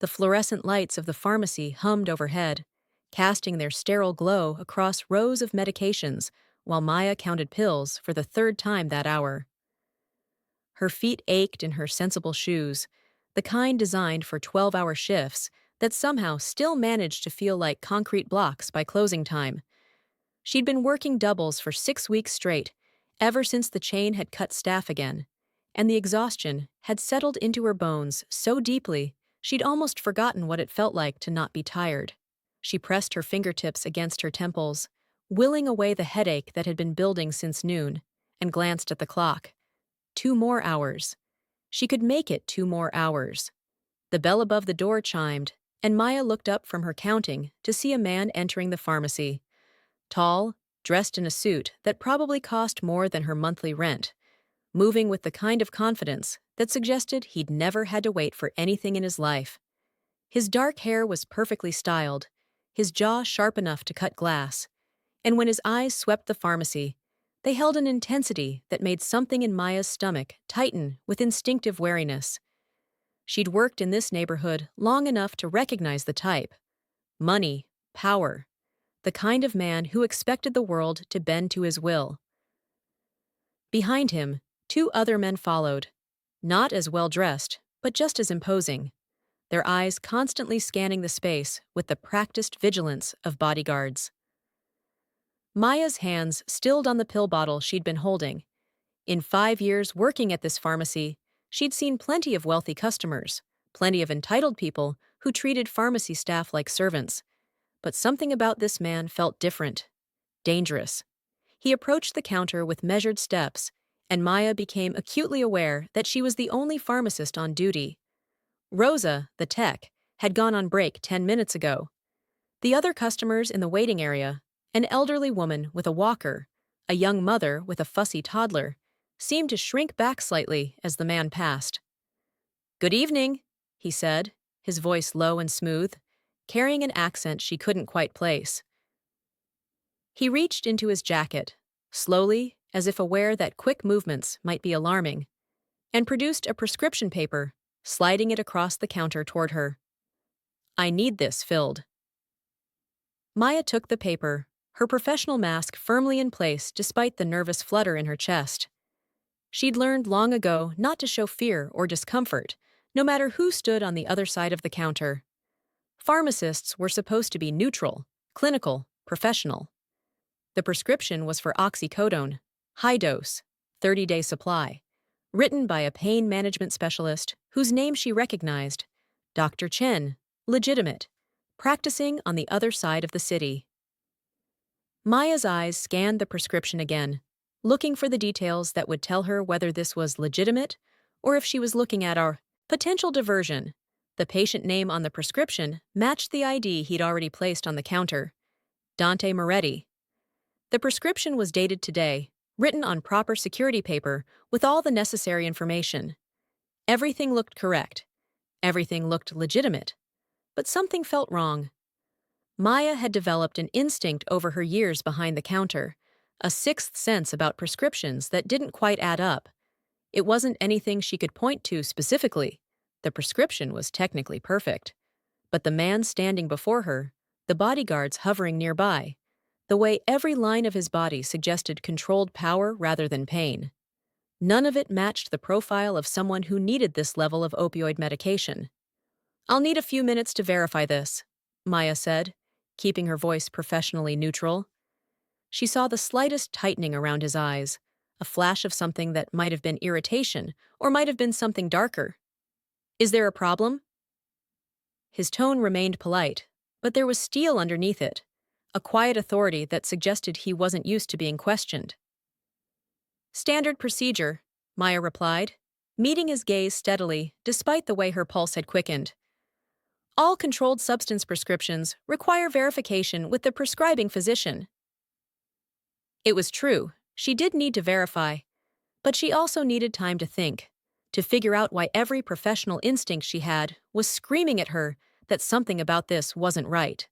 The fluorescent lights of the pharmacy hummed overhead, casting their sterile glow across rows of medications while Maya counted pills for the third time that hour. Her feet ached in her sensible shoes, the kind designed for 12-hour shifts that somehow still managed to feel like concrete blocks by closing time. She'd been working doubles for 6 weeks straight, ever since the chain had cut staff again, and the exhaustion had settled into her bones so deeply she'd almost forgotten what it felt like to not be tired. She pressed her fingertips against her temples, willing away the headache that had been building since noon, and glanced at the clock. 2 more hours. She could make it 2 more hours. The bell above the door chimed, and Maya looked up from her counting to see a man entering the pharmacy. Tall, dressed in a suit that probably cost more than her monthly rent, moving with the kind of confidence that suggested he'd never had to wait for anything in his life. His dark hair was perfectly styled, his jaw sharp enough to cut glass, and when his eyes swept the pharmacy, they held an intensity that made something in Maya's stomach tighten with instinctive wariness. She'd worked in this neighborhood long enough to recognize the type. Money, power, the kind of man who expected the world to bend to his will. Behind him, 2 other men followed, not as well-dressed, but just as imposing, their eyes constantly scanning the space with the practiced vigilance of bodyguards. Maya's hands stilled on the pill bottle she'd been holding. In 5 years working at this pharmacy, she'd seen plenty of wealthy customers, plenty of entitled people who treated pharmacy staff like servants. But something about this man felt different, dangerous. He approached the counter with measured steps, and Maya became acutely aware that she was the only pharmacist on duty. Rosa, the tech, had gone on break 10 minutes ago. The other customers in the waiting area, an elderly woman with a walker, a young mother with a fussy toddler, seemed to shrink back slightly as the man passed. "Good evening," he said, his voice low and smooth, carrying an accent she couldn't quite place. He reached into his jacket, slowly, as if aware that quick movements might be alarming, and produced a prescription paper, sliding it across the counter toward her. "I need this filled." Maya took the paper, her professional mask firmly in place despite the nervous flutter in her chest. She'd learned long ago not to show fear or discomfort, no matter who stood on the other side of the counter. Pharmacists were supposed to be neutral, clinical, professional. The prescription was for oxycodone, high dose, 30-day supply, written by a pain management specialist whose name she recognized, Dr. Chen, legitimate, practicing on the other side of the city. Maya's eyes scanned the prescription again, looking for the details that would tell her whether this was legitimate or if she was looking at our potential diversion. The patient name on the prescription matched the ID he'd already placed on the counter, Dante Moretti. The prescription was dated today, written on proper security paper with all the necessary information. Everything looked correct. Everything looked legitimate. But something felt wrong. Maya had developed an instinct over her years behind the counter, a sixth sense about prescriptions that didn't quite add up. It wasn't anything she could point to specifically. The prescription was technically perfect. But the man standing before her, the bodyguards hovering nearby, the way every line of his body suggested controlled power rather than pain. None of it matched the profile of someone who needed this level of opioid medication. "I'll need a few minutes to verify this," Maya said, keeping her voice professionally neutral. She saw the slightest tightening around his eyes, a flash of something that might have been irritation or might have been something darker. "Is there a problem?" His tone remained polite, but there was steel underneath it, a quiet authority that suggested he wasn't used to being questioned. "Standard procedure," Maya replied, meeting his gaze steadily despite the way her pulse had quickened. "All controlled substance prescriptions require verification with the prescribing physician." It was true, she did need to verify, but she also needed time to think, to figure out why every professional instinct she had was screaming at her that something about this wasn't right.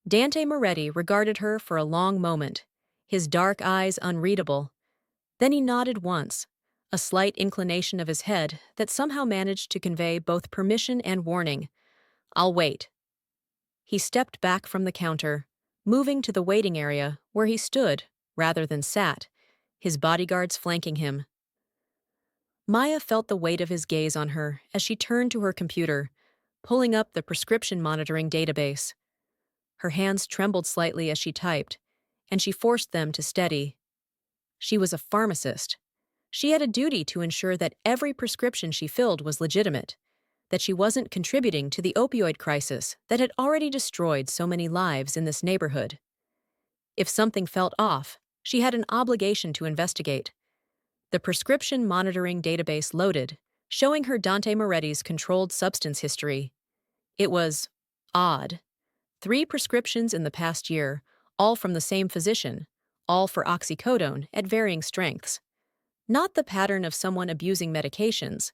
Dante Moretti regarded her for a long moment, his dark eyes unreadable. Then he nodded once, a slight inclination of his head that somehow managed to convey both permission and warning. "I'll wait." He stepped back from the counter, moving to the waiting area where he stood rather than sat, his bodyguards flanking him. Maya felt the weight of his gaze on her as she turned to her computer, pulling up the prescription monitoring database. Her hands trembled slightly as she typed, and she forced them to steady. She was a pharmacist. She had a duty to ensure that every prescription she filled was legitimate, that she wasn't contributing to the opioid crisis that had already destroyed so many lives in this neighborhood. If something felt off, she had an obligation to investigate. The prescription monitoring database loaded, showing her Dante Moretti's controlled substance history. It was odd. 3 prescriptions in the past year, all from the same physician, all for oxycodone at varying strengths. Not the pattern of someone abusing medications.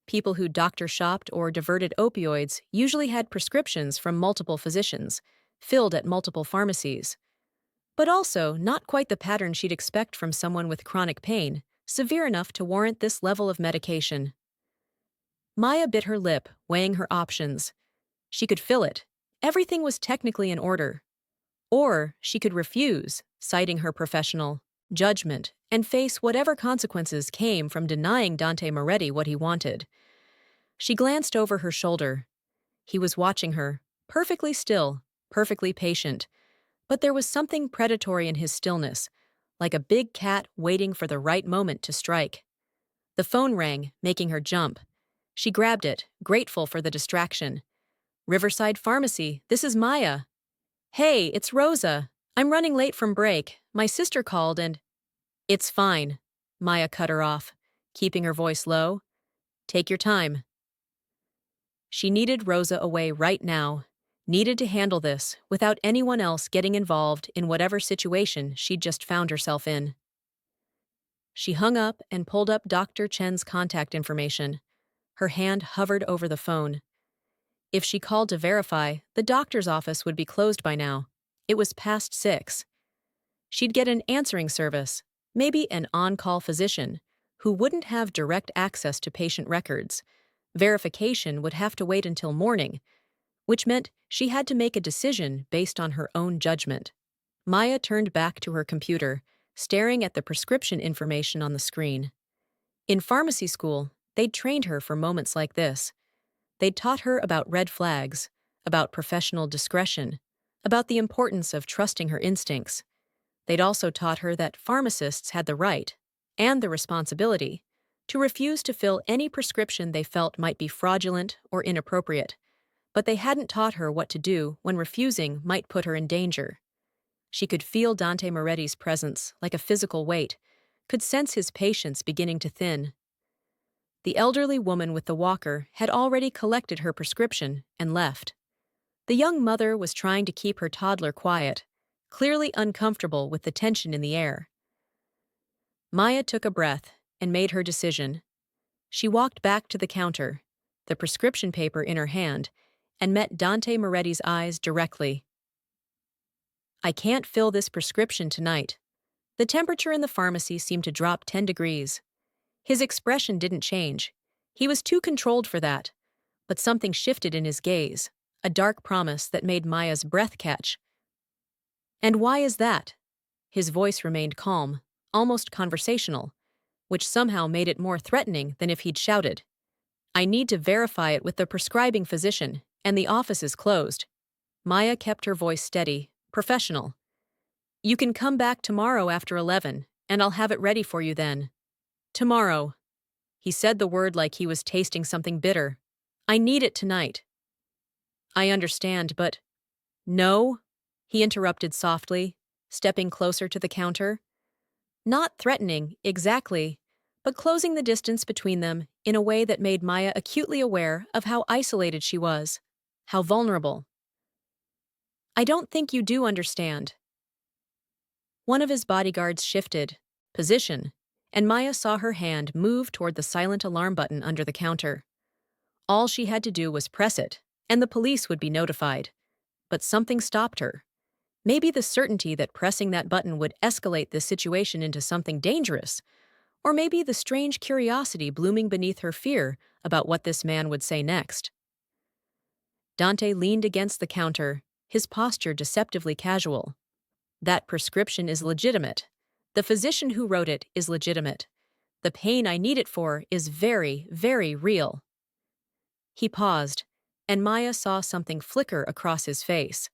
People who doctor shopped or diverted opioids usually had prescriptions from multiple physicians, filled at multiple pharmacies. But also not quite the pattern she'd expect from someone with chronic pain, severe enough to warrant this level of medication. Maya bit her lip, weighing her options. She could fill it. Everything was technically in order. Or she could refuse, citing her professional judgment, and face whatever consequences came from denying Dante Moretti what he wanted. She glanced over her shoulder. He was watching her, perfectly still, perfectly patient. But there was something predatory in his stillness, like a big cat waiting for the right moment to strike. The phone rang, making her jump. She grabbed it, grateful for the distraction. "Riverside Pharmacy, this is Maya." "Hey, it's Rosa. I'm running late from break. My sister called and—" "It's fine," Maya cut her off, keeping her voice low. "Take your time." She needed Rosa away right now, needed to handle this without anyone else getting involved in whatever situation she'd just found herself in. She hung up and pulled up Dr. Chen's contact information. Her hand hovered over the phone. If she called to verify, the doctor's office would be closed by now. It was past 6. She'd get an answering service, maybe an on-call physician, who wouldn't have direct access to patient records. Verification would have to wait until morning, which meant she had to make a decision based on her own judgment. Maya turned back to her computer, staring at the prescription information on the screen. In pharmacy school, they'd trained her for moments like this. They'd taught her about red flags, about professional discretion, about the importance of trusting her instincts. They'd also taught her that pharmacists had the right, and the responsibility, to refuse to fill any prescription they felt might be fraudulent or inappropriate. But they hadn't taught her what to do when refusing might put her in danger. She could feel Dante Moretti's presence like a physical weight, could sense his patience beginning to thin. The elderly woman with the walker had already collected her prescription and left. The young mother was trying to keep her toddler quiet, clearly uncomfortable with the tension in the air. Maya took a breath and made her decision. She walked back to the counter, the prescription paper in her hand, and met Dante Moretti's eyes directly. "I can't fill this prescription tonight." The temperature in the pharmacy seemed to drop 10 degrees. His expression didn't change. He was too controlled for that. But something shifted in his gaze, a dark promise that made Maya's breath catch. "And why is that?" His voice remained calm, almost conversational, which somehow made it more threatening than if he'd shouted. "I need to verify it with the prescribing physician, and the office is closed." Maya kept her voice steady, professional. "You can come back tomorrow after 11, and I'll have it ready for you then." "Tomorrow." He said the word like he was tasting something bitter. "I need it tonight." "I understand, but—" "No," he interrupted softly, stepping closer to the counter. Not threatening, exactly, but closing the distance between them in a way that made Maya acutely aware of how isolated she was, how vulnerable. "I don't think you do understand." One of his bodyguards shifted position, and Maya saw her hand move toward the silent alarm button under the counter. All she had to do was press it, and the police would be notified. But something stopped her. Maybe the certainty that pressing that button would escalate this situation into something dangerous, Or maybe the strange curiosity blooming beneath her fear about what this man would say next. Dante leaned against the counter, his posture deceptively casual. That prescription is legitimate. The physician who wrote it is legitimate. The pain I need it for is very, very real. He paused, and Maya saw something flicker across his face.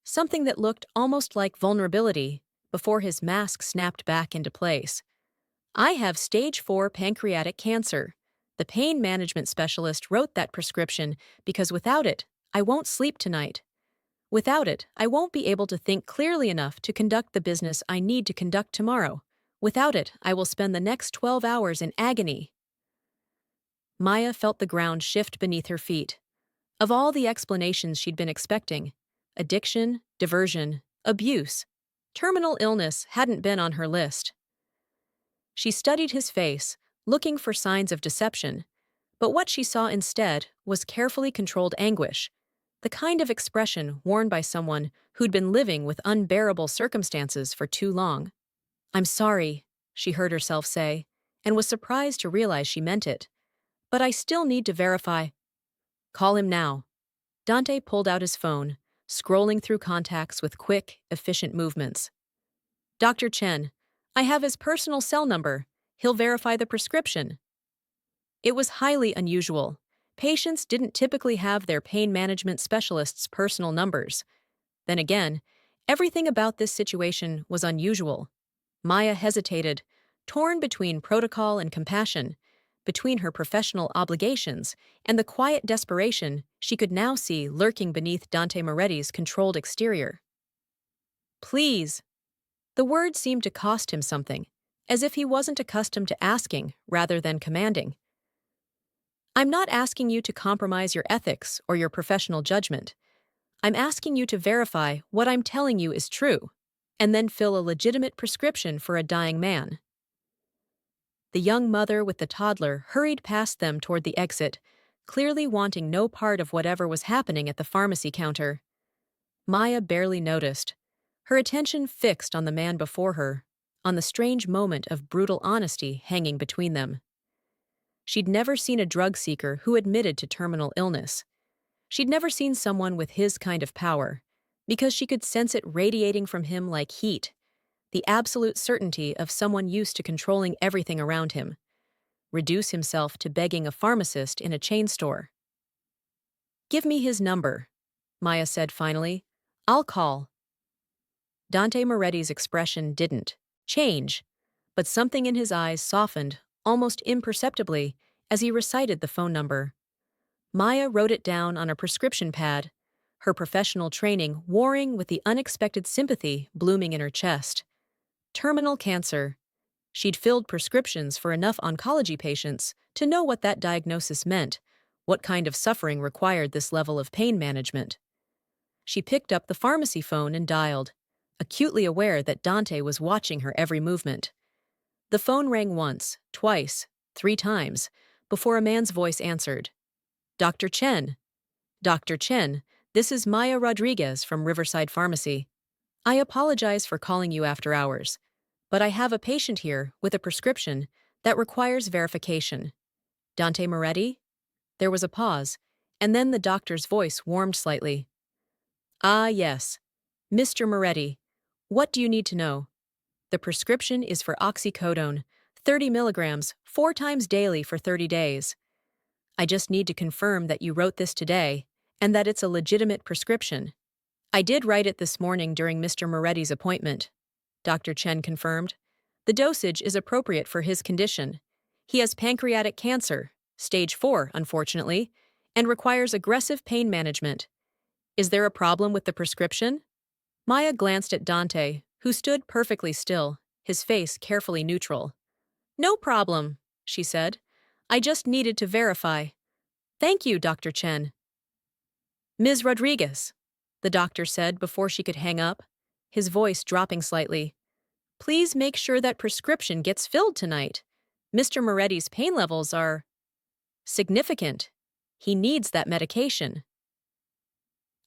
Something that looked almost like vulnerability before his mask snapped back into place. I have stage 4 pancreatic cancer. The pain management specialist wrote that prescription because without it, I won't sleep tonight. Without it, I won't be able to think clearly enough to conduct the business I need to conduct tomorrow. Without it, I will spend the next 12 hours in agony. Maya felt the ground shift beneath her feet. Of all the explanations she'd been expecting, addiction, diversion, abuse, terminal illness hadn't been on her list. She studied his face, looking for signs of deception, but what she saw instead was carefully controlled anguish, the kind of expression worn by someone who'd been living with unbearable circumstances for too long. I'm sorry, she heard herself say, and was surprised to realize she meant it. But I still need to verify. Call him now. Dante pulled out his phone, scrolling through contacts with quick, efficient movements. Dr. Chen, I have his personal cell number. He'll verify the prescription. It was highly unusual. Patients didn't typically have their pain management specialist's personal numbers. Then again, everything about this situation was unusual. Maya hesitated, torn between protocol and compassion, between her professional obligations and the quiet desperation she could now see lurking beneath Dante Moretti's controlled exterior. Please. The word seemed to cost him something, as if he wasn't accustomed to asking rather than commanding. I'm not asking you to compromise your ethics or your professional judgment. I'm asking you to verify what I'm telling you is true, and then fill a legitimate prescription for a dying man. The young mother with the toddler hurried past them toward the exit, clearly wanting no part of whatever was happening at the pharmacy counter. Maya barely noticed, her attention fixed on the man before her, on the strange moment of brutal honesty hanging between them. She'd never seen a drug seeker who admitted to terminal illness. She'd never seen someone with his kind of power, because she could sense it radiating from him like heat, the absolute certainty of someone used to controlling everything around him. Reduce himself to begging a pharmacist in a chain store. Give me his number, Maya said finally. I'll call. Dante Moretti's expression didn't change, but something in his eyes softened, almost imperceptibly, as he recited the phone number. Maya wrote it down on a prescription pad, her professional training warring with the unexpected sympathy blooming in her chest. Terminal cancer. She'd filled prescriptions for enough oncology patients to know what that diagnosis meant, what kind of suffering required this level of pain management. She picked up the pharmacy phone and dialed, acutely aware that Dante was watching her every movement. The phone rang once, twice, 3 times, before a man's voice answered. Dr. Chen. Dr. Chen, this is Maya Rodriguez from Riverside Pharmacy. I apologize for calling you after hours, but I have a patient here with a prescription that requires verification. Dante Moretti? There was a pause, and then the doctor's voice warmed slightly. Ah, yes. Mr. Moretti, what do you need to know? The prescription is for oxycodone, 30 milligrams, 4 times daily for 30 days. I just need to confirm that you wrote this today and that it's a legitimate prescription. I did write it this morning during Mr. Moretti's appointment, Dr. Chen confirmed. The dosage is appropriate for his condition. He has pancreatic cancer, stage 4, unfortunately, and requires aggressive pain management. Is there a problem with the prescription? Maya glanced at Dante, who stood perfectly still, his face carefully neutral. No problem, she said. I just needed to verify. Thank you, Dr. Chen. Ms. Rodriguez, the doctor said before she could hang up, his voice dropping slightly. Please make sure that prescription gets filled tonight. Mr. Moretti's pain levels are significant. He needs that medication.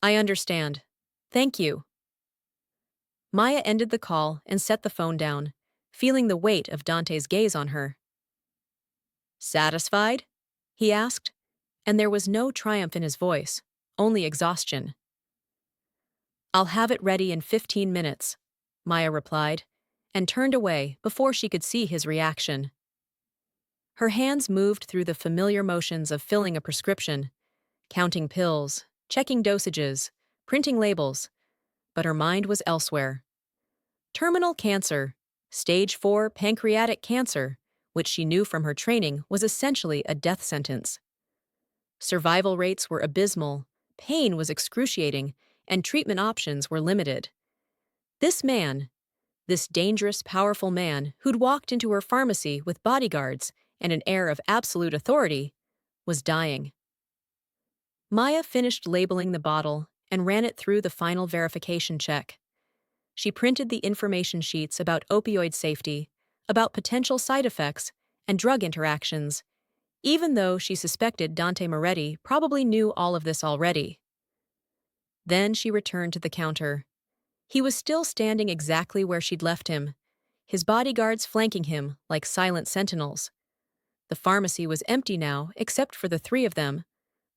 I understand. Thank you. Maya ended the call and set the phone down, feeling the weight of Dante's gaze on her. "Satisfied?" he asked, and there was no triumph in his voice, only exhaustion. "I'll have it ready in 15 minutes," Maya replied, and turned away before she could see his reaction. Her hands moved through the familiar motions of filling a prescription, counting pills, checking dosages, printing labels, but her mind was elsewhere. Terminal cancer, stage 4 pancreatic cancer, which she knew from her training was essentially a death sentence. Survival rates were abysmal, pain was excruciating, and treatment options were limited. This man, this dangerous, powerful man who'd walked into her pharmacy with bodyguards and an air of absolute authority, was dying. Maya finished labeling the bottle and ran it through the final verification check. She printed the information sheets about opioid safety, about potential side effects, and drug interactions, even though she suspected Dante Moretti probably knew all of this already. Then she returned to the counter. He was still standing exactly where she'd left him, his bodyguards flanking him like silent sentinels. The pharmacy was empty now, except for the three of them.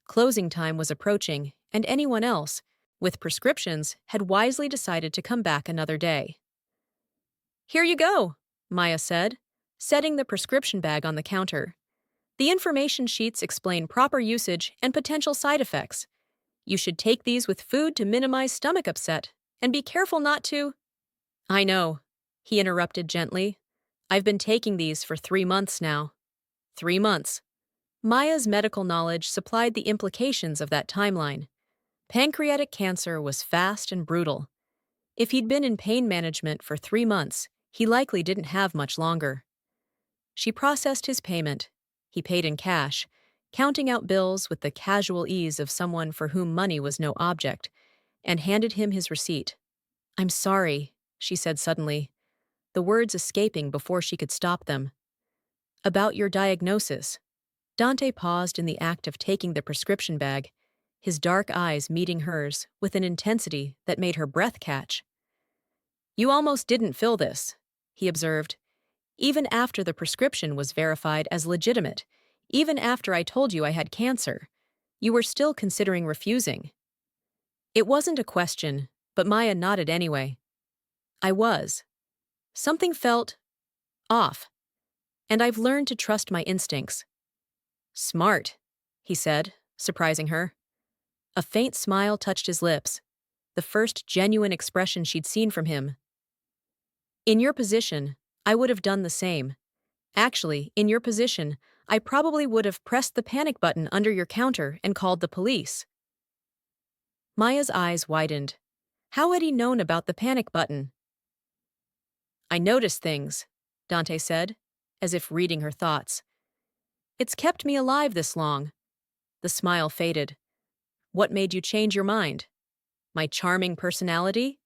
Closing time was approaching, and anyone else, with prescriptions, had wisely decided to come back another day. "Here you go," Maya said, setting the prescription bag on the counter. "The information sheets explain proper usage and potential side effects. You should take these with food to minimize stomach upset, and be careful not to—" "I know," he interrupted gently. "I've been taking these for 3 months now." 3 months. Maya's medical knowledge supplied the implications of that timeline. Pancreatic cancer was fast and brutal. If he'd been in pain management for 3 months, he likely didn't have much longer. She processed his payment. He paid in cash, counting out bills with the casual ease of someone for whom money was no object, and handed him his receipt. "I'm sorry," she said suddenly, the words escaping before she could stop them. "About your diagnosis." Dante paused in the act of taking the prescription bag, his dark eyes meeting hers with an intensity that made her breath catch. "You almost didn't fill this," he observed. "Even after the prescription was verified as legitimate, even after I told you I had cancer, you were still considering refusing." It wasn't a question, but Maya nodded anyway. "I was. Something felt off, and I've learned to trust my instincts." "Smart," he said, surprising her. A faint smile touched his lips, the first genuine expression she'd seen from him. "In your position, I would have done the same. Actually, in your position, I probably would have pressed the panic button under your counter and called the police." Maya's eyes widened. How had he known about the panic button? "I notice things," Dante said, as if reading her thoughts. "It's kept me alive this long." The smile faded. "What made you change your mind? My charming personality?"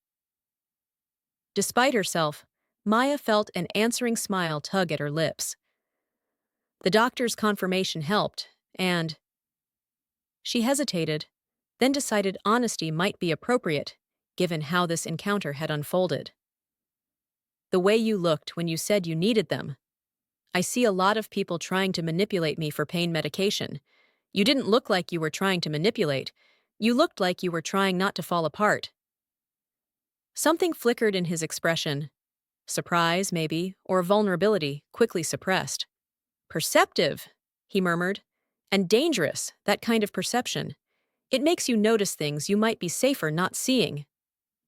Despite herself, Maya felt an answering smile tug at her lips. The doctor's confirmation helped, and— She hesitated, then decided honesty might be appropriate, given how this encounter had unfolded. "The way you looked when you said you needed them. I see a lot of people trying to manipulate me for pain medication. You didn't look like you were trying to manipulate. You looked like you were trying not to fall apart." Something flickered in his expression. Surprise, maybe, or vulnerability, quickly suppressed. "Perceptive," he murmured. "And dangerous, that kind of perception. It makes you notice things you might be safer not seeing."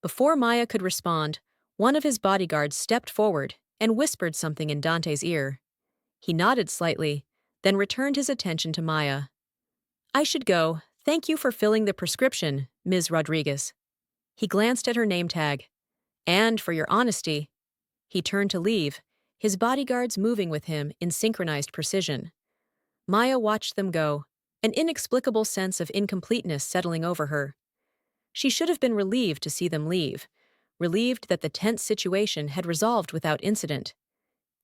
Before Maya could respond, one of his bodyguards stepped forward and whispered something in Dante's ear. He nodded slightly, then returned his attention to Maya. "I should go. Thank you for filling the prescription, Ms. Rodriguez." He glanced at her name tag. "And for your honesty." He turned to leave, his bodyguards moving with him in synchronized precision. Maya watched them go, an inexplicable sense of incompleteness settling over her. She should have been relieved to see them leave, relieved that the tense situation had resolved without incident.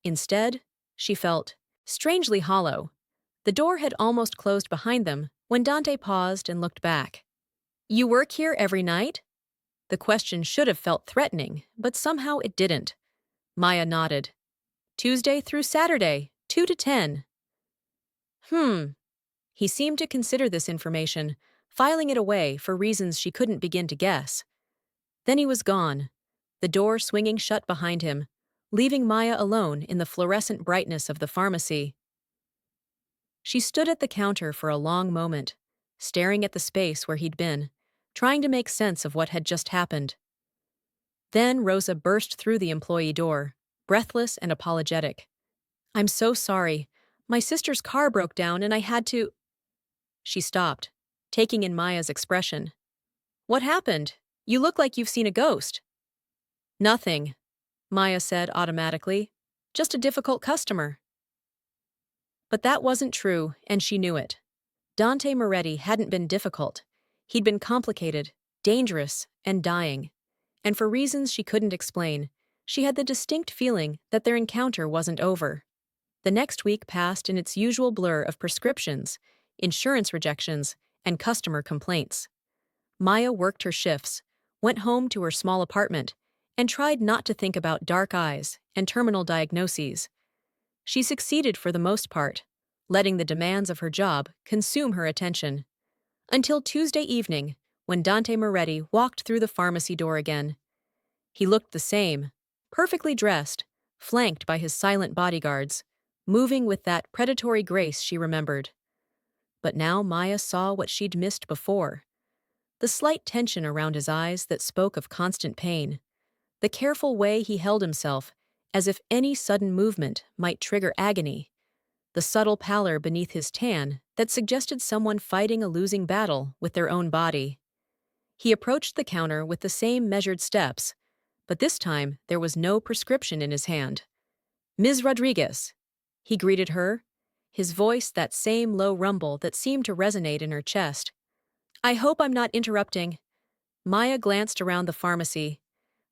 Instead, she felt strangely hollow. The door had almost closed behind them when Dante paused and looked back. "You work here every night?" The question should have felt threatening, but somehow it didn't. Maya nodded. Tuesday through Saturday, 2 to 10. He seemed to consider this information, filing it away for reasons she couldn't begin to guess. Then he was gone, the door swinging shut behind him, leaving Maya alone in the fluorescent brightness of the pharmacy. She stood at the counter for a long moment, staring at the space where he'd been, trying to make sense of what had just happened. Then Rosa burst through the employee door, breathless and apologetic. "I'm so sorry. My sister's car broke down and I had to—" She stopped, taking in Maya's expression. "What happened? You look like you've seen a ghost." "Nothing," Maya said automatically. "Just a difficult customer." But that wasn't true, and she knew it. Dante Moretti hadn't been difficult. He'd been complicated, dangerous, and dying. And for reasons she couldn't explain, she had the distinct feeling that their encounter wasn't over. The next week passed in its usual blur of prescriptions, insurance rejections, and customer complaints. Maya worked her shifts, went home to her small apartment, and tried not to think about dark eyes and terminal diagnoses. She succeeded for the most part, letting the demands of her job consume her attention. Until Tuesday evening, when Dante Moretti walked through the pharmacy door again. He looked the same, perfectly dressed, flanked by his silent bodyguards, moving with that predatory grace she remembered. But now Maya saw what she'd missed before. The slight tension around his eyes that spoke of constant pain. The careful way he held himself, as if any sudden movement might trigger agony. The subtle pallor beneath his tan that suggested someone fighting a losing battle with their own body. He approached the counter with the same measured steps, but this time there was no prescription in his hand. "Ms. Rodriguez," he greeted her, his voice that same low rumble that seemed to resonate in her chest. "I hope I'm not interrupting." Maya glanced around the pharmacy.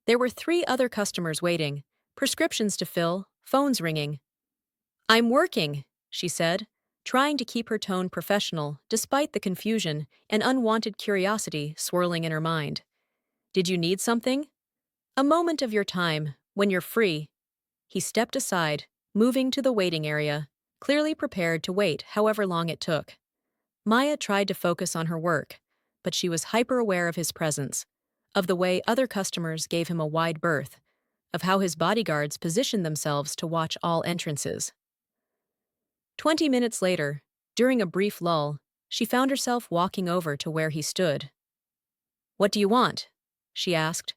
There were 3 other customers waiting, prescriptions to fill, phones ringing. "I'm working," she said, trying to keep her tone professional despite the confusion and unwanted curiosity swirling in her mind. "Did you need something?" "A moment of your time, when you're free." He stepped aside, moving to the waiting area, clearly prepared to wait however long it took. Maya tried to focus on her work, but she was hyper-aware of his presence, of the way other customers gave him a wide berth, of how his bodyguards positioned themselves to watch all entrances. 20 minutes later, during a brief lull, she found herself walking over to where he stood. "What do you want?" she asked,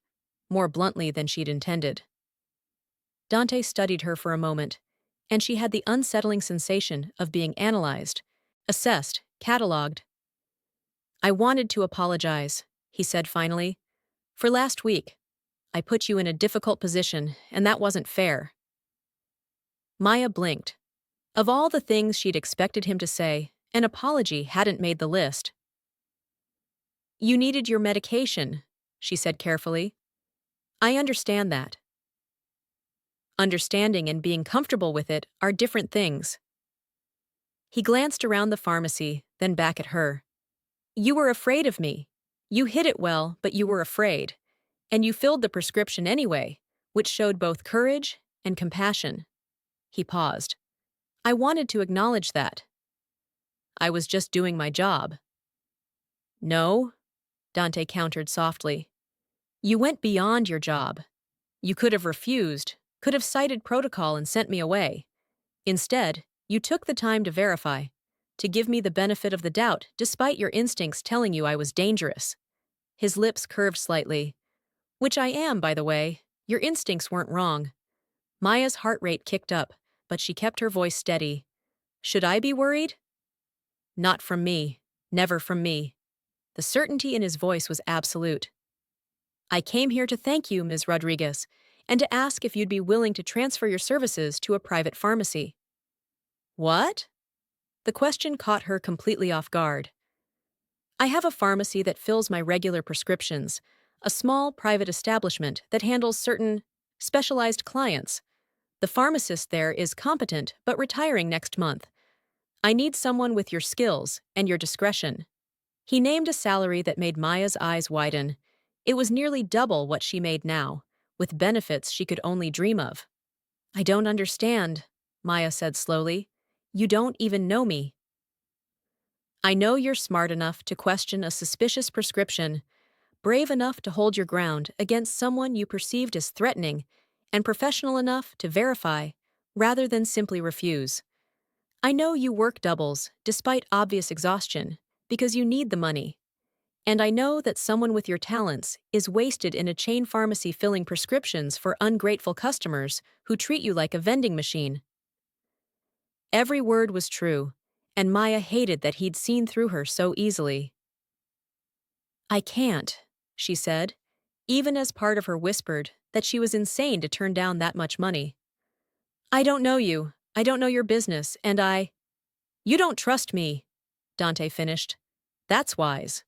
more bluntly than she'd intended. Dante studied her for a moment, and she had the unsettling sensation of being analyzed, assessed, catalogued. "I wanted to apologize," he said finally. "For last week. I put you in a difficult position, and that wasn't fair." Maya blinked. Of all the things she'd expected him to say, an apology hadn't made the list. "You needed your medication," she said carefully. "I understand that." Understanding and being comfortable with it are different things. He glanced around the pharmacy, then back at her. "You were afraid of me. You hid it well, but you were afraid. And you filled the prescription anyway, which showed both courage and compassion." He paused. "I wanted to acknowledge that." "I was just doing my job." "No," Dante countered softly. "You went beyond your job. You could have refused, could have cited protocol and sent me away. Instead, you took the time to verify, to give me the benefit of the doubt despite your instincts telling you I was dangerous." His lips curved slightly. "Which I am, by the way. Your instincts weren't wrong." Maya's heart rate kicked up, but she kept her voice steady. "Should I be worried?" "Not from me. Never from me." The certainty in his voice was absolute. "I came here to thank you, Ms. Rodriguez, and to ask if you'd be willing to transfer your services to a private pharmacy." "What?" The question caught her completely off guard. "I have a pharmacy that fills my regular prescriptions, a small private establishment that handles certain specialized clients. The pharmacist there is competent but retiring next month. I need someone with your skills and your discretion." He named a salary that made Maya's eyes widen. It was nearly double what she made now, with benefits she could only dream of. I don't understand, Maya said slowly. You don't even know me. I know you're smart enough to question a suspicious prescription, brave enough to hold your ground against someone you perceived as threatening, and professional enough to verify, rather than simply refuse. I know you work doubles, despite obvious exhaustion, because you need the money. And I know that someone with your talents is wasted in a chain pharmacy filling prescriptions for ungrateful customers who treat you like a vending machine. Every word was true, and Maya hated that he'd seen through her so easily. I can't, she said, even as part of her whispered that she was insane to turn down that much money. I don't know you, I don't know your business, and You don't trust me, Dante finished. That's wise.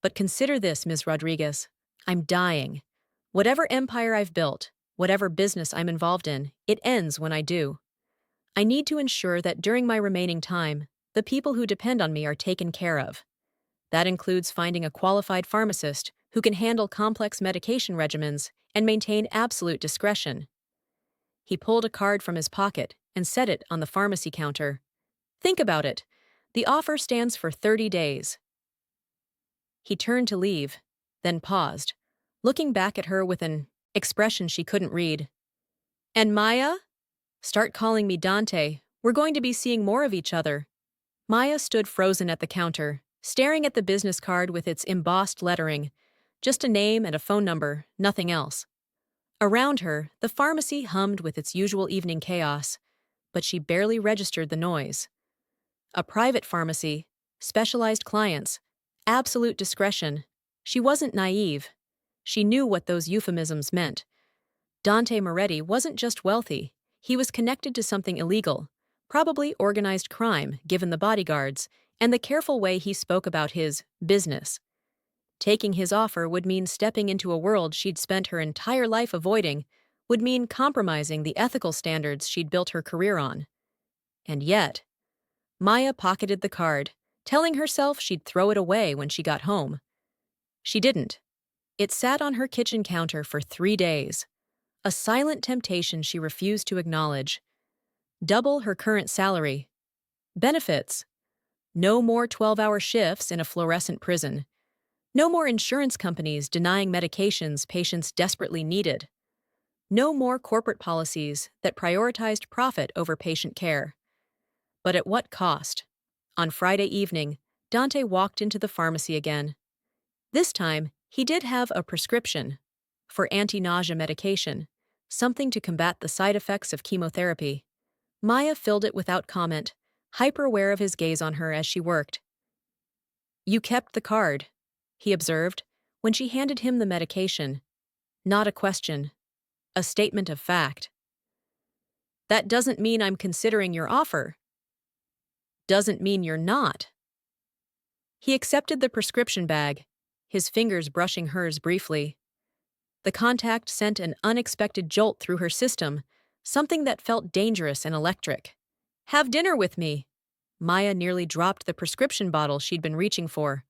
But consider this, Ms. Rodriguez. I'm dying. Whatever empire I've built, whatever business I'm involved in, it ends when I do. I need to ensure that during my remaining time, the people who depend on me are taken care of. That includes finding a qualified pharmacist who can handle complex medication regimens and maintain absolute discretion. He pulled a card from his pocket and set it on the pharmacy counter. Think about it. The offer stands for 30 days. He turned to leave, then paused, looking back at her with an expression she couldn't read. And Maya? Start calling me Dante. We're going to be seeing more of each other. Maya stood frozen at the counter, staring at the business card with its embossed lettering. Just a name and a phone number, nothing else. Around her, the pharmacy hummed with its usual evening chaos, but she barely registered the noise. A private pharmacy, specialized clients, absolute discretion. She wasn't naive. She knew what those euphemisms meant. Dante Moretti wasn't just wealthy, he was connected to something illegal, probably organized crime, given the bodyguards, and the careful way he spoke about his business. Taking his offer would mean stepping into a world she'd spent her entire life avoiding, would mean compromising the ethical standards she'd built her career on. And yet, Maya pocketed the card, telling herself she'd throw it away when she got home. She didn't. It sat on her kitchen counter for 3 days, a silent temptation she refused to acknowledge. Double her current salary. Benefits. No more 12-hour shifts in a fluorescent prison. No more insurance companies denying medications patients desperately needed. No more corporate policies that prioritized profit over patient care. But at what cost? On Friday evening, Dante walked into the pharmacy again. This time, he did have a prescription for anti-nausea medication, something to combat the side effects of chemotherapy. Maya filled it without comment, hyper-aware of his gaze on her as she worked. You kept the card, he observed, when she handed him the medication. Not a question. A statement of fact. That doesn't mean I'm considering your offer. Doesn't mean you're not. He accepted the prescription bag, his fingers brushing hers briefly. The contact sent an unexpected jolt through her system, something that felt dangerous and electric. Have dinner with me. Maya nearly dropped the prescription bottle she'd been reaching for.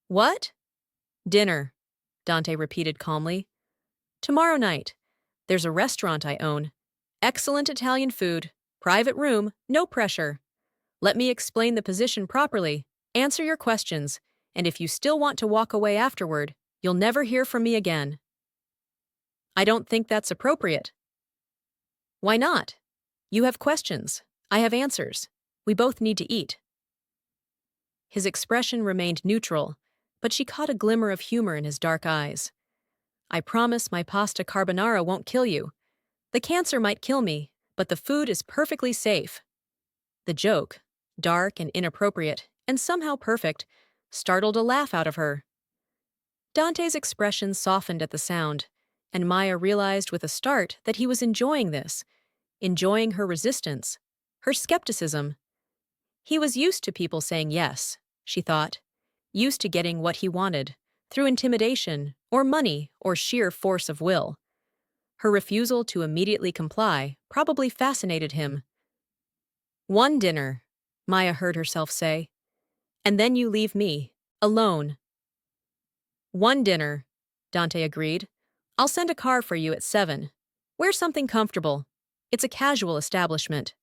What? Dinner, Dante repeated calmly. Tomorrow night. There's a restaurant I own. Excellent Italian food. Private room, no pressure. Let me explain the position properly, answer your questions, and if you still want to walk away afterward, you'll never hear from me again. I don't think that's appropriate. Why not? You have questions. I have answers. We both need to eat. His expression remained neutral, but she caught a glimmer of humor in his dark eyes. I promise my pasta carbonara won't kill you. The cancer might kill me, but the food is perfectly safe. The joke, dark and inappropriate, and somehow perfect, startled a laugh out of her. Dante's expression softened at the sound, and Maya realized with a start that he was enjoying this, enjoying her resistance, her skepticism. He was used to people saying yes, she thought, used to getting what he wanted, through intimidation, or money, or sheer force of will. Her refusal to immediately comply probably fascinated him. One dinner, Maya heard herself say, and then you leave me, alone. One dinner, Dante agreed. I'll send a car for you at 7. Wear something comfortable. It's a casual establishment.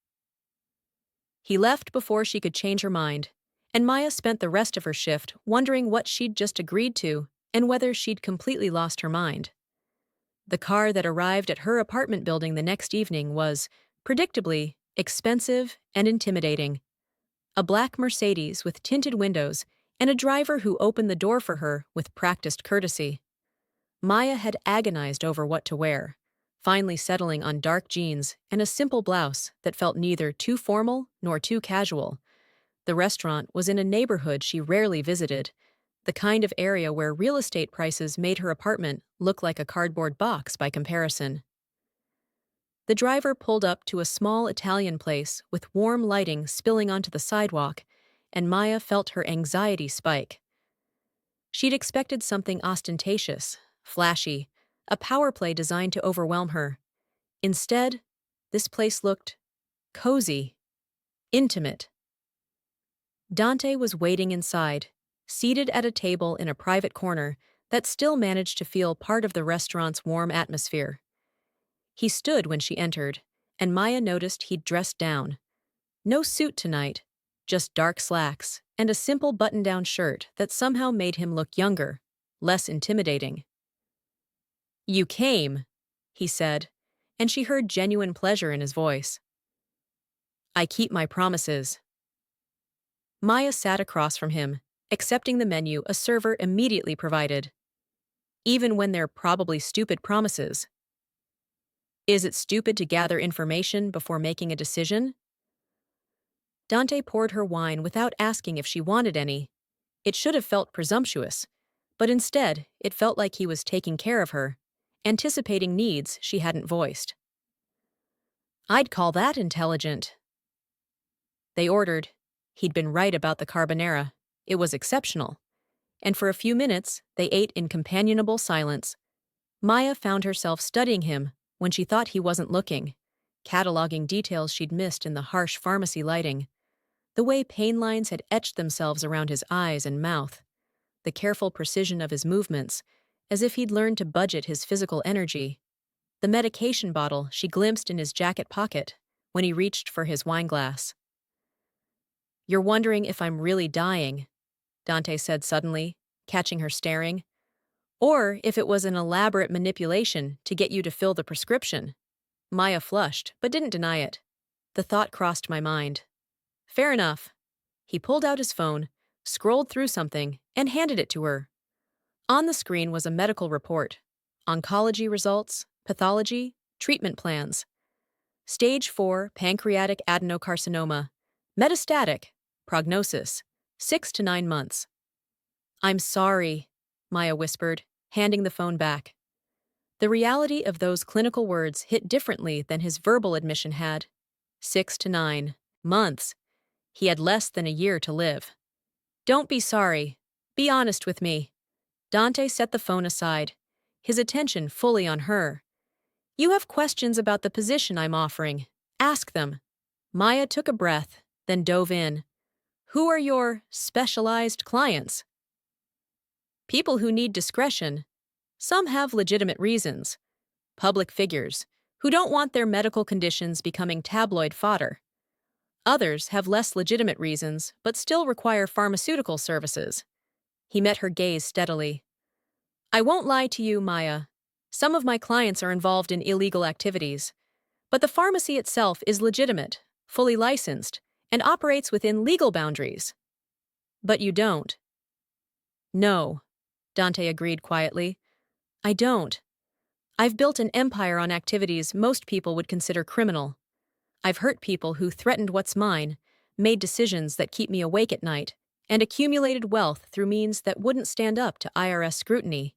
He left before she could change her mind, and Maya spent the rest of her shift wondering what she'd just agreed to and whether she'd completely lost her mind. The car that arrived at her apartment building the next evening was, predictably, expensive and intimidating. A black Mercedes with tinted windows and a driver who opened the door for her with practiced courtesy. Maya had agonized over what to wear, finally settling on dark jeans and a simple blouse that felt neither too formal nor too casual. The restaurant was in a neighborhood she rarely visited, the kind of area where real estate prices made her apartment look like a cardboard box by comparison. The driver pulled up to a small Italian place with warm lighting spilling onto the sidewalk, and Maya felt her anxiety spike. She'd expected something ostentatious, flashy, a power play designed to overwhelm her. Instead, this place looked cozy, intimate. Dante was waiting inside, seated at a table in a private corner that still managed to feel part of the restaurant's warm atmosphere. He stood when she entered, and Maya noticed he'd dressed down. No suit tonight, just dark slacks and a simple button-down shirt that somehow made him look younger, less intimidating. "You came," he said, and she heard genuine pleasure in his voice. "I keep my promises." Maya sat across from him, accepting the menu a server immediately provided. Even when they're probably stupid promises. Is it stupid to gather information before making a decision? Dante poured her wine without asking if she wanted any. It should have felt presumptuous, but instead it felt like he was taking care of her, anticipating needs she hadn't voiced. "I'd call that intelligent." They ordered. He'd been right about the carbonara. It was exceptional. And for a few minutes, they ate in companionable silence. Maya found herself studying him when she thought he wasn't looking, cataloging details she'd missed in the harsh pharmacy lighting. The way pain lines had etched themselves around his eyes and mouth. The careful precision of his movements, as if he'd learned to budget his physical energy. The medication bottle she glimpsed in his jacket pocket when he reached for his wine glass. "You're wondering if I'm really dying," Dante said suddenly, catching her staring. "Or if it was an elaborate manipulation to get you to fill the prescription." Maya flushed, but didn't deny it. The thought crossed my mind. "Fair enough." He pulled out his phone, scrolled through something, and handed it to her. On the screen was a medical report. Oncology results, pathology, treatment plans. Stage 4 pancreatic adenocarcinoma. Metastatic. Prognosis: 6 to 9 months. "I'm sorry," Maya whispered, handing the phone back. The reality of those clinical words hit differently than his verbal admission had. 6 to 9 months. He had less than a year to live. "Don't be sorry. Be honest with me." Dante set the phone aside, his attention fully on her. "You have questions about the position I'm offering. Ask them." Maya took a breath, then dove in. "Who are your specialized clients?" "People who need discretion. Some have legitimate reasons. Public figures, who don't want their medical conditions becoming tabloid fodder. Others have less legitimate reasons, but still require pharmaceutical services." He met her gaze steadily. "I won't lie to you, Maya. Some of my clients are involved in illegal activities. But the pharmacy itself is legitimate, fully licensed, and operates within legal boundaries." "But you don't." "No," Dante agreed quietly. "I don't. I've built an empire on activities most people would consider criminal. I've hurt people who threatened what's mine, made decisions that keep me awake at night, and accumulated wealth through means that wouldn't stand up to IRS scrutiny."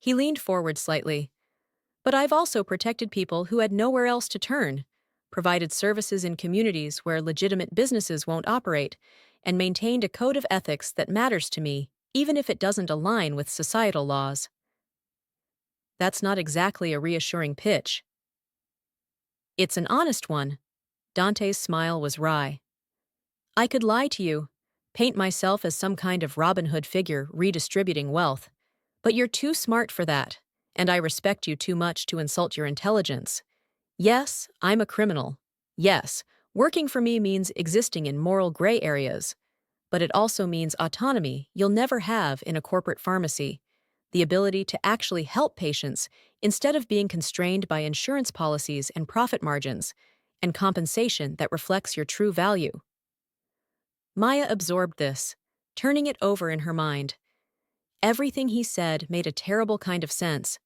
He leaned forward slightly. "But I've also protected people who had nowhere else to turn, provided services in communities where legitimate businesses won't operate, and maintained a code of ethics that matters to me, even if it doesn't align with societal laws." That's not exactly a reassuring pitch. "It's an honest one." Dante's smile was wry. "I could lie to you, paint myself as some kind of Robin Hood figure redistributing wealth. But you're too smart for that, and I respect you too much to insult your intelligence. Yes, I'm a criminal. Yes, working for me means existing in moral gray areas. But it also means autonomy you'll never have in a corporate pharmacy, the ability to actually help patients instead of being constrained by insurance policies and profit margins, and compensation that reflects your true value. Maya absorbed this, turning it over in her mind. Everything he said made a terrible kind of sense.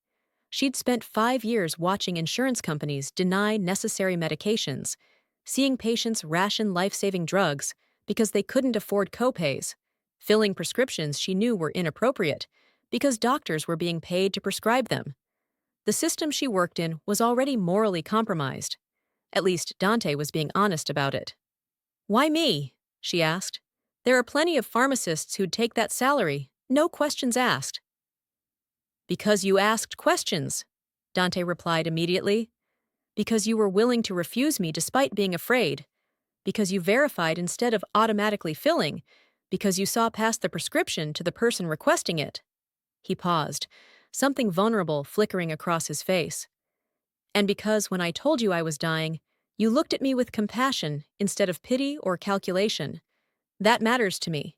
She'd spent 5 years watching insurance companies deny necessary medications, seeing patients ration life-saving drugs because they couldn't afford copays, filling prescriptions she knew were inappropriate because doctors were being paid to prescribe them. The system she worked in was already morally compromised. At least Dante was being honest about it. "Why me?" she asked. "There are plenty of pharmacists who'd take that salary, no questions asked." "Because you asked questions," Dante replied immediately. "Because you were willing to refuse me despite being afraid. Because you verified instead of automatically filling. Because you saw past the prescription to the person requesting it." He paused, something vulnerable flickering across his face. "And because when I told you I was dying, you looked at me with compassion instead of pity or calculation. That matters to me."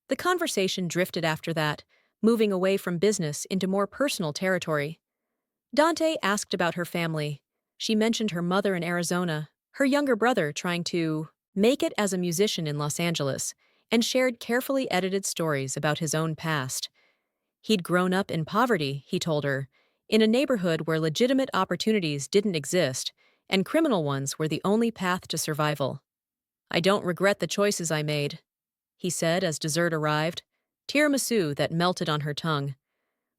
The conversation drifted after that, moving away from business into more personal territory. Dante asked about her family. She mentioned her mother in Arizona, her younger brother trying to make it as a musician in Los Angeles, and shared carefully edited stories about his own past. He'd grown up in poverty, he told her, in a neighborhood where legitimate opportunities didn't exist, and criminal ones were the only path to survival. "I don't regret the choices I made," he said as dessert arrived, tiramisu that melted on her tongue.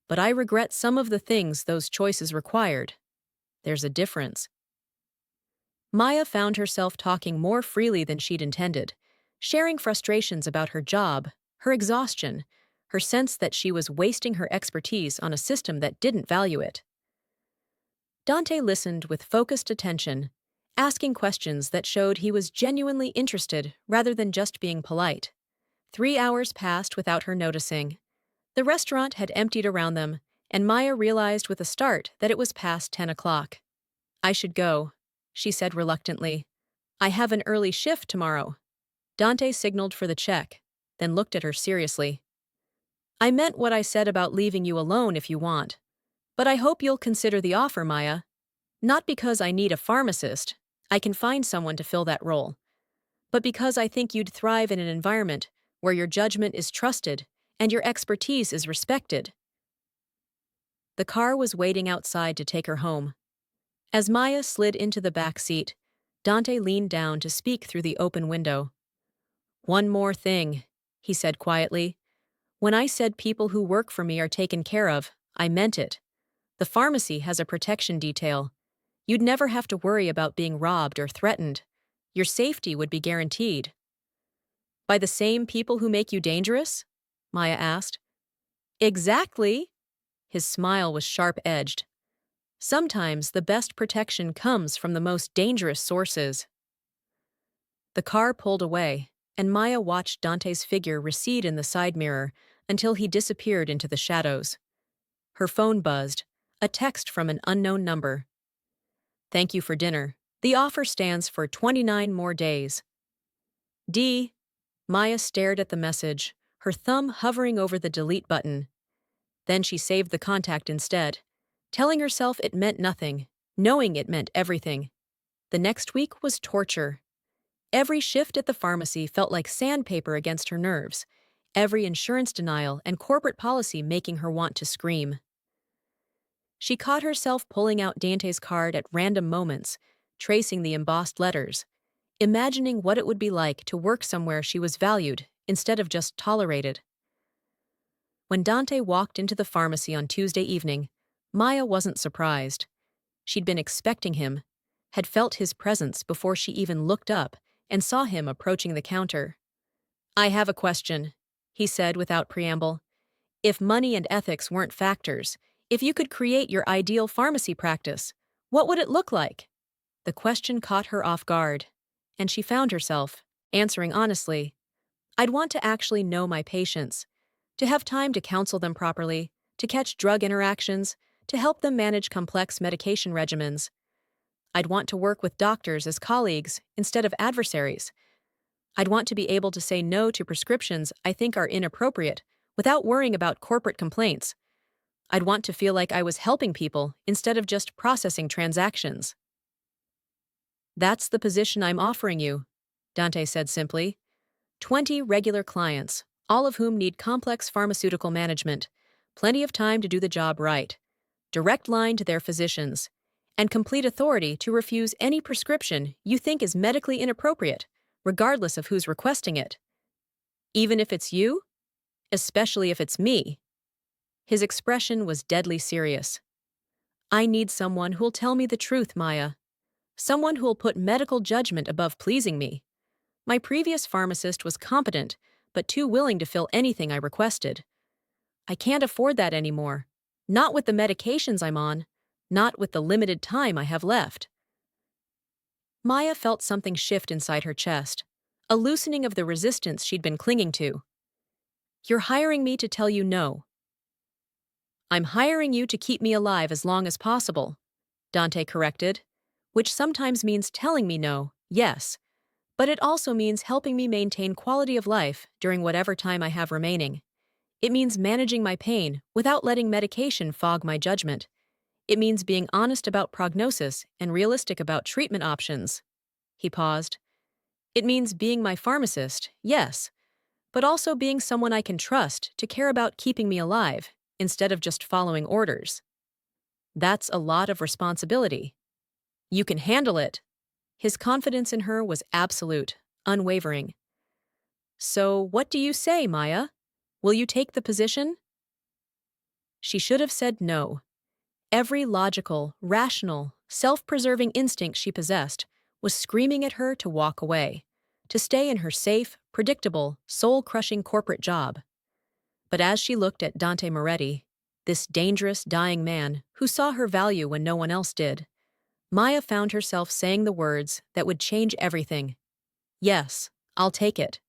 "But I regret some of the things those choices required. There's a difference." Maya found herself talking more freely than she'd intended, sharing frustrations about her job, her exhaustion, her sense that she was wasting her expertise on a system that didn't value it. Dante listened with focused attention, asking questions that showed he was genuinely interested rather than just being polite. 3 hours passed without her noticing. The restaurant had emptied around them, and Maya realized with a start that it was past 10 o'clock. "I should go," she said reluctantly. "I have an early shift tomorrow." Dante signaled for the check, then looked at her seriously. "I meant what I said about leaving you alone if you want. But I hope you'll consider the offer, Maya. Not because I need a pharmacist, I can find someone to fill that role, but because I think you'd thrive in an environment where your judgment is trusted and your expertise is respected." The car was waiting outside to take her home. As Maya slid into the back seat, Dante leaned down to speak through the open window. "One more thing," he said quietly. "When I said people who work for me are taken care of, I meant it. The pharmacy has a protection detail. You'd never have to worry about being robbed or threatened. Your safety would be guaranteed." "By the same people who make you dangerous?" Maya asked. "Exactly." His smile was sharp-edged. "Sometimes the best protection comes from the most dangerous sources." The car pulled away, and Maya watched Dante's figure recede in the side mirror until he disappeared into the shadows. Her phone buzzed, a text from an unknown number. "Thank you for dinner. The offer stands for 29 more days." D. Maya stared at the message, her thumb hovering over the delete button. Then she saved the contact instead, telling herself it meant nothing, knowing it meant everything. The next week was torture. Every shift at the pharmacy felt like sandpaper against her nerves, every insurance denial and corporate policy making her want to scream. She caught herself pulling out Dante's card at random moments, tracing the embossed letters, imagining what it would be like to work somewhere she was valued instead of just tolerated. When Dante walked into the pharmacy on Tuesday evening, Maya wasn't surprised. She'd been expecting him, had felt his presence before she even looked up and saw him approaching the counter. "I have a question," he said without preamble. "If money and ethics weren't factors, if you could create your ideal pharmacy practice, what would it look like?" The question caught her off guard, and she found herself answering honestly. "I'd want to actually know my patients, to have time to counsel them properly, to catch drug interactions, to help them manage complex medication regimens. I'd want to work with doctors as colleagues instead of adversaries. I'd want to be able to say no to prescriptions I think are inappropriate without worrying about corporate complaints. I'd want to feel like I was helping people instead of just processing transactions. That's the position I'm offering you, Dante said simply. 20 regular clients, all of whom need complex pharmaceutical management, plenty of time to do the job right, direct line to their physicians, and complete authority to refuse any prescription you think is medically inappropriate, regardless of who's requesting it. Even if it's you? Especially if it's me. His expression was deadly serious. I need someone who'll tell me the truth, Maya. Someone who'll put medical judgment above pleasing me. My previous pharmacist was competent, but too willing to fill anything I requested. I can't afford that anymore. Not with the medications I'm on. Not with the limited time I have left. Maya felt something shift inside her chest, a loosening of the resistance she'd been clinging to. You're hiring me to tell you no. I'm hiring you to keep me alive as long as possible, Dante corrected, which sometimes means telling me no, yes, but it also means helping me maintain quality of life during whatever time I have remaining. It means managing my pain without letting medication fog my judgment. It means being honest about prognosis and realistic about treatment options. He paused. It means being my pharmacist, yes, but also being someone I can trust to care about keeping me alive instead of just following orders. That's a lot of responsibility. You can handle it. His confidence in her was absolute, unwavering. So what do you say, Maya? Will you take the position? She should have said no. Every logical, rational, self-preserving instinct she possessed was screaming at her to walk away, to stay in her safe, predictable, soul-crushing corporate job. But as she looked at Dante Moretti, this dangerous, dying man who saw her value when no one else did, Maya found herself saying the words that would change everything. Yes, I'll take it.